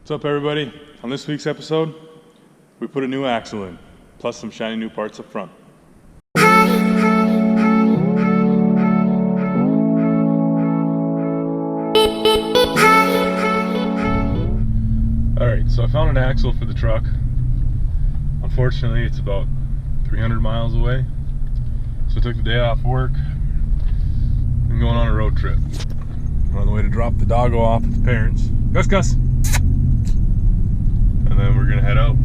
What's up, everybody? On this week's episode, we put a new axle in, plus some shiny new parts up front. Alright, so I found an axle for the truck. Unfortunately, it's about 300 miles away. So I took the day off work and going on a road trip. We're on the way to drop the doggo off at the parents. Gus, Gus! And then we're gonna head out.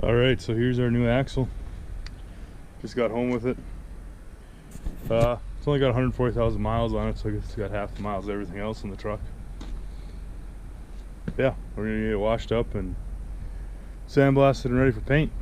Alright, so here's our new axle. Just got home with it. It's only got 140,000 miles on it, so I guess it's got half the miles of everything else in the truck. Yeah, we're gonna get it washed up and sandblasted and ready for paint.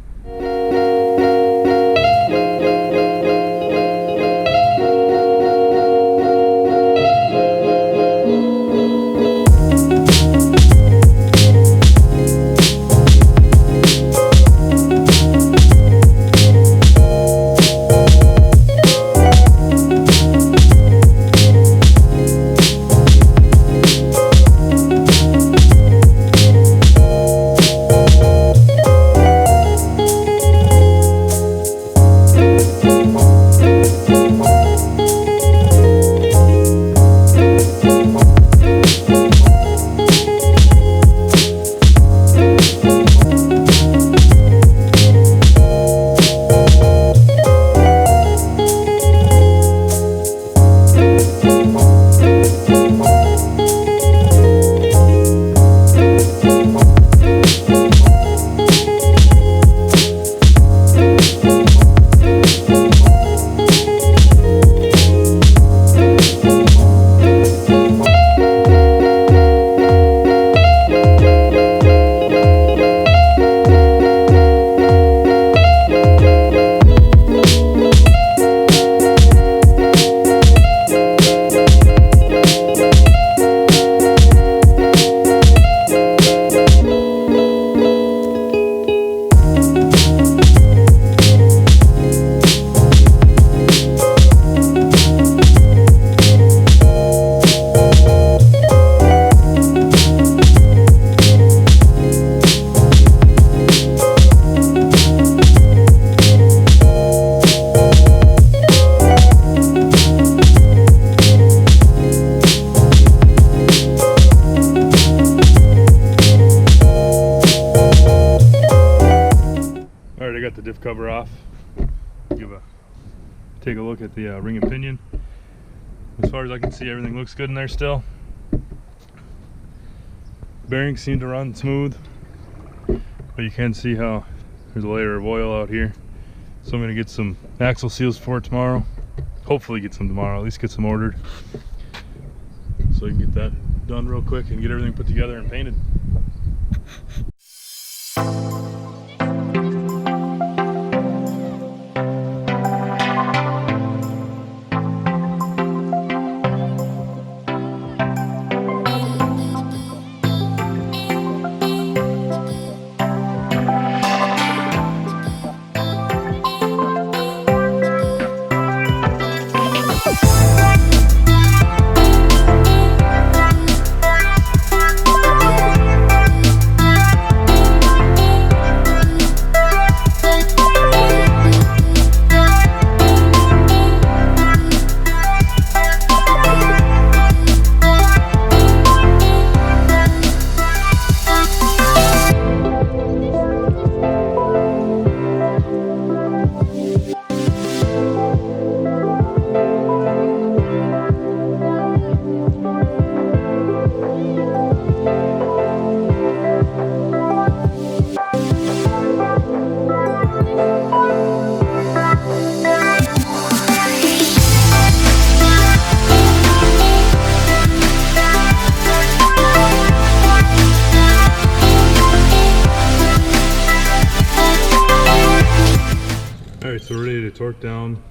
Alright, I got the diff cover off. Take a look at the ring and pinion. As far as I can see, everything looks good in there still. Bearings seem to run smooth, but you can see how there's a layer of oil out here. So I'm going to get some axle seals for it tomorrow. Hopefully get some tomorrow, at least get some ordered. So I can get that done real quick and get everything put together and painted. Alright, so we're ready to torque down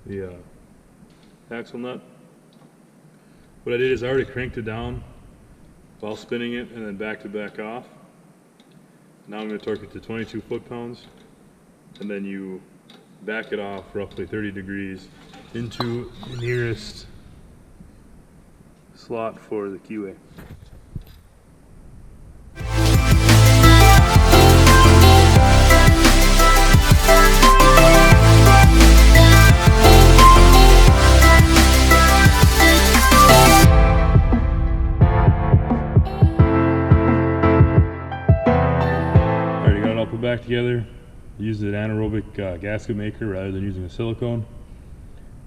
the axle nut. What I did is I already cranked it down while spinning it and then backed it back off. Now I'm going to torque it to 22 foot-pounds, and then you back it off roughly 30 degrees into the nearest slot for the keyway. Back together, use an anaerobic gasket maker rather than using a silicone,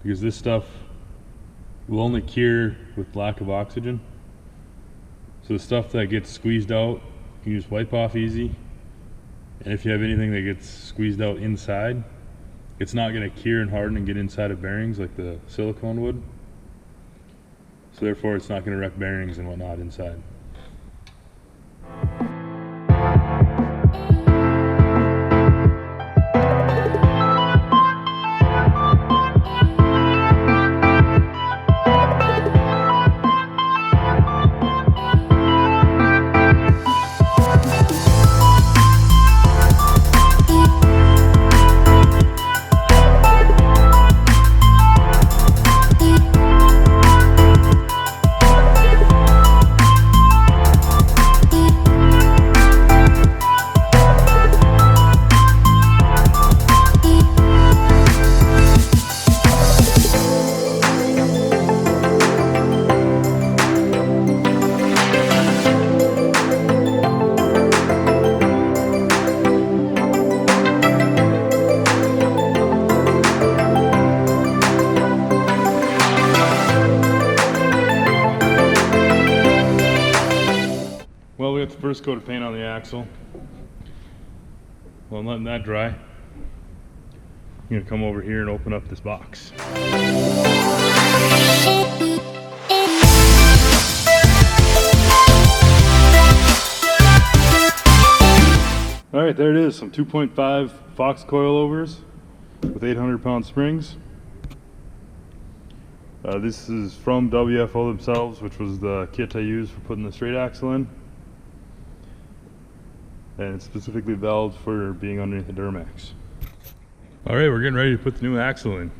because this stuff will only cure with lack of oxygen. So the stuff that gets squeezed out, you can just wipe off easy, and if you have anything that gets squeezed out inside, it's not going to cure and harden and get inside of bearings like the silicone would. So therefore it's not going to wreck bearings and whatnot inside. Well, we got the first coat of paint on the axle. Well, I'm letting that dry. I'm going to come over here and open up this box. Alright, there it is, some 2.5 Fox coilovers with 800-pound springs. This is from WFO themselves, which was the kit I used for putting the straight axle in. And it's specifically valved for being underneath the Duramax. Alright, we're getting ready to put the new axle in.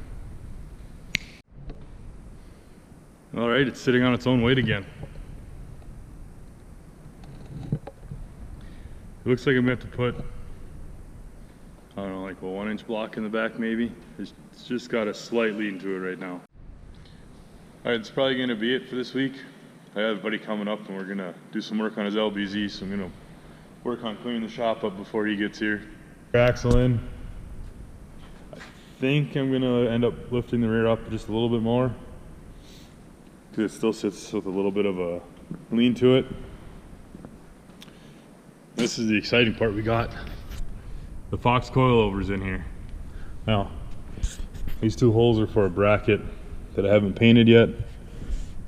Alright, it's sitting on its own weight again. It looks like I'm going to have to put, I don't know, like a 1-inch block in the back maybe. It's just got a slight lean to it right now. Alright, it's probably going to be it for this week. I have a buddy coming up and we're going to do some work on his LBZ, so I'm going to work on cleaning the shop up before he gets here. Axle in. I think I'm gonna end up lifting the rear up just a little bit more, because it still sits with a little bit of a lean to it. This is the exciting part. We got the Fox coilovers in here. Now, these two holes are for a bracket that I haven't painted yet,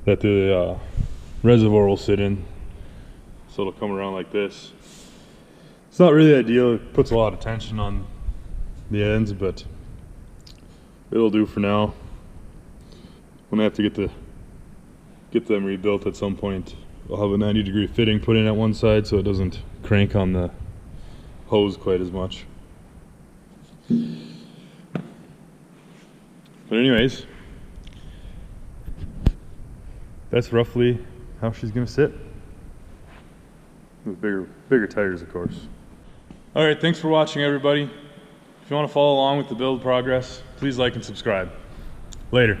that the reservoir will sit in. So it'll come around like this. It's not really ideal, it puts a lot of tension on the ends, but it'll do for now. When I have to get them rebuilt at some point, I'll have a 90-degree fitting put in at one side so it doesn't crank on the hose quite as much. But anyways, that's roughly how she's gonna sit. With bigger tires, of course. Alright, thanks for watching, everybody. If you want to follow along with the build progress, please like and subscribe. Later.